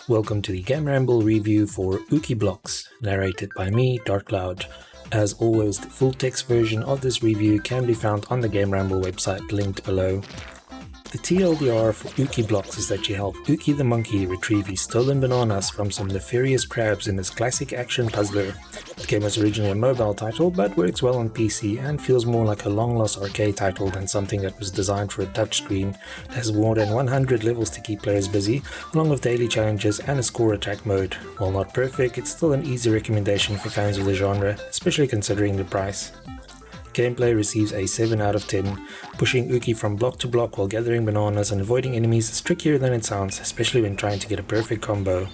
welcome to the GAMERamble review for Ookibloks, narrated by me, Darkcloud. As always, the full text version of this review can be found on the GAMERamble website linked below. The TLDR for Ookibloks is that you help Ookie the monkey retrieve his stolen bananas from some nefarious crabs in this classic action puzzler. The game was originally a mobile title but works well on PC and feels more like a long-lost arcade title than something that was designed for a touchscreen. It has more than 100 levels to keep players busy, along with daily challenges and a score attack mode. While not perfect, it's still an easy recommendation for fans of the genre, especially considering the price. Gameplay receives a 7 out of 10. Pushing Ookie from block to block while gathering bananas and avoiding enemies is trickier than it sounds, especially when trying to get a perfect combo.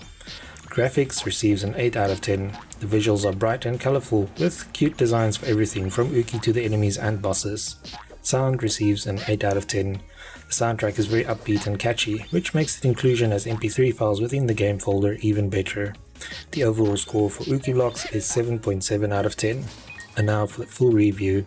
Graphics receives an 8 out of 10. The visuals are bright and colourful, with cute designs for everything from Ookie to the enemies and bosses. Sound receives an 8 out of 10. The soundtrack is very upbeat and catchy, which makes its inclusion as MP3 files within the game folder even better. The overall score for Ookibloks is 7.7 out of 10. And now for the full review.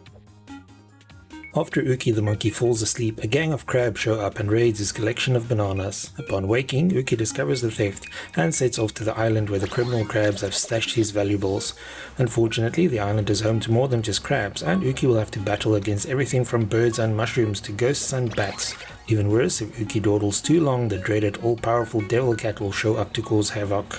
After Ookie the monkey falls asleep, a gang of crabs show up and raids his collection of bananas. Upon waking, Ookie discovers the theft and sets off to the island where the criminal crabs have stashed his valuables. Unfortunately, the island is home to more than just crabs, and Ookie will have to battle against everything from birds and mushrooms to ghosts and bats. Even worse, if Ookie dawdles too long, the dreaded all-powerful devil cat will show up to cause havoc.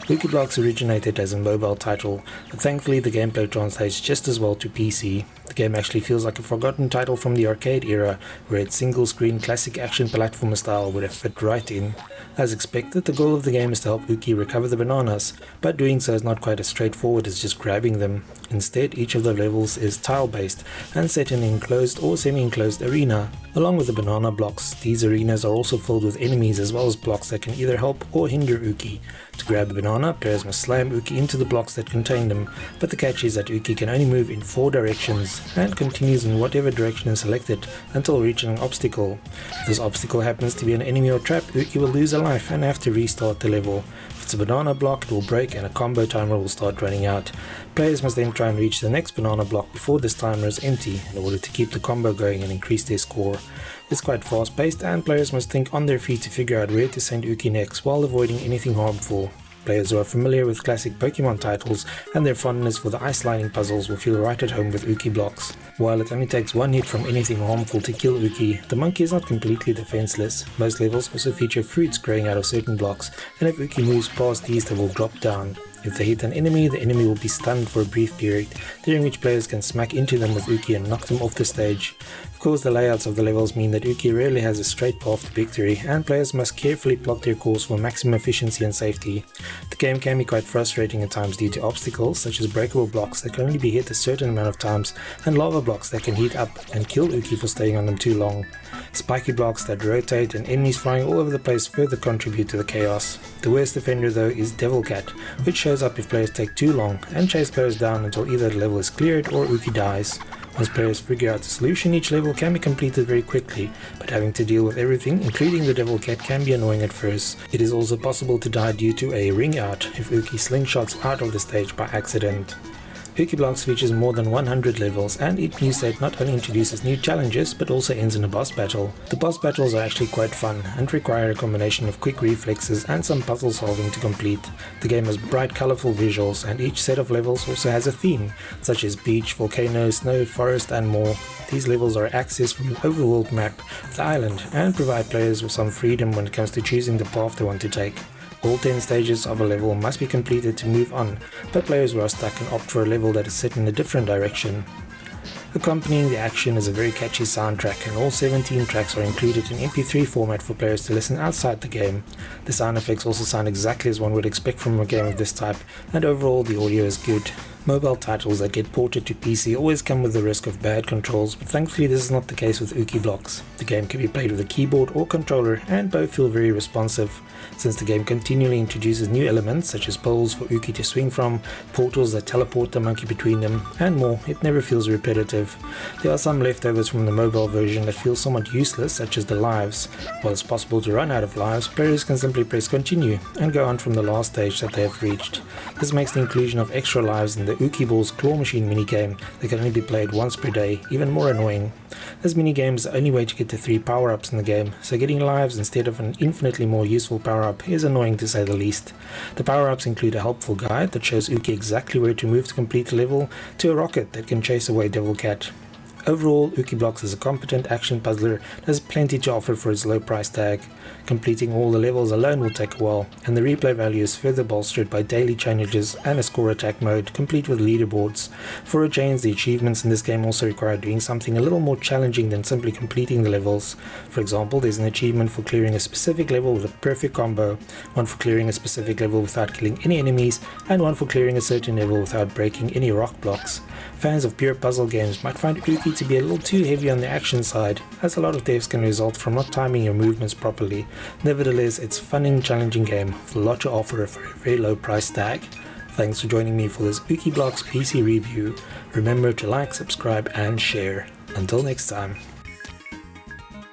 Ookibloks originated as a mobile title, but thankfully the gameplay translates just as well to PC. The game actually feels like a forgotten title from the arcade era, where its single-screen classic action platformer style would have fit right in. As expected, the goal of the game is to help Ookie recover the bananas, but doing so is not quite as straightforward as just grabbing them. Instead, each of the levels is tile-based and set in an enclosed or semi-enclosed arena. Along with the banana blocks, these arenas are also filled with enemies as well as blocks that can either help or hinder Ookie. To grab a banana, players must slam Ookie into the blocks that contain them, but the catch is that Ookie can only move in 4 directions and continues in whatever direction is selected until reaching an obstacle. If this obstacle happens to be an enemy or trap, Ookie will lose a life and have to restart the level. If it's a banana block, it will break and a combo timer will start running out. Players must then try and reach the next banana block before this timer is empty in order to keep the combo going and increase their score. It's quite fast paced and players must think on their feet to figure out where to send Ookie next while avoiding anything harmful. Players who are familiar with classic Pokemon titles and their fondness for the ice lining puzzles will feel right at home with Ookibloks. While it only takes one hit from anything harmful to kill Ookie, the monkey is not completely defenseless. Most levels also feature fruits growing out of certain blocks, and if Ookie moves past these they will drop down. If they hit an enemy, the enemy will be stunned for a brief period, during which players can smack into them with Ookie and knock them off the stage. Of course, the layouts of the levels mean that Ookie rarely has a straight path to victory, and players must carefully plot their course for maximum efficiency and safety. The game can be quite frustrating at times due to obstacles such as breakable blocks that can only be hit a certain amount of times, and lava blocks that can heat up and kill Ookie for staying on them too long. Spiky blocks that rotate and enemies flying all over the place further contribute to the chaos. The worst offender though is Devil Cat, which shows up if players take too long and chase players down until either the level is cleared or Ookie dies. Once players figure out the solution, each level can be completed very quickly, but having to deal with everything, including the Devil Cat, can be annoying at first. It is also possible to die due to a ring out if Ookie slingshots out of the stage by accident. Ookibloks features more than 100 levels, and each new stage not only introduces new challenges but also ends in a boss battle. The boss battles are actually quite fun and require a combination of quick reflexes and some puzzle solving to complete. The game has bright colourful visuals, and each set of levels also has a theme, such as beach, volcano, snow, forest and more. These levels are accessed from an overworld map of the island and provide players with some freedom when it comes to choosing the path they want to take. All 10 stages of a level must be completed to move on, but players who are stuck can opt for a level that is set in a different direction. Accompanying the action is a very catchy soundtrack, and all 17 tracks are included in MP3 format for players to listen outside the game. The sound effects also sound exactly as one would expect from a game of this type, and overall the audio is good. Mobile titles that get ported to PC always come with the risk of bad controls, but thankfully this is not the case with Ookibloks. The game can be played with a keyboard or controller, and both feel very responsive. Since the game continually introduces new elements such as poles for Ookie to swing from, portals that teleport the monkey between them, and more, it never feels repetitive. There are some leftovers from the mobile version that feel somewhat useless, such as the lives. While it's possible to run out of lives, players can simply press continue and go on from the last stage that they have reached. This makes the inclusion of extra lives in the Ookibloks claw machine minigame that can only be played once per day, even more annoying. This minigame is the only way to get to 3 power-ups in the game, so getting lives instead of an infinitely more useful power-up is annoying to say the least. The power-ups include a helpful guide that shows Ookie exactly where to move to complete the level, to a rocket that can chase away Devil Cat. Overall, Ookibloks is a competent action puzzler that has plenty to offer for its low price tag. Completing all the levels alone will take a while, and the replay value is further bolstered by daily challenges and a score attack mode, complete with leaderboards. For a change, the achievements in this game also require doing something a little more challenging than simply completing the levels. For example, there's an achievement for clearing a specific level with a perfect combo, one for clearing a specific level without killing any enemies, and one for clearing a certain level without breaking any rock blocks. Fans of pure puzzle games might find Ookie to be a little too heavy on the action side, as a lot of deaths can result from not timing your movements properly. Nevertheless, it's a fun and challenging game with a lot to offer for a very low price tag. Thanks for joining me for this Ookibloks PC review. Remember to like, subscribe and share. Until next time.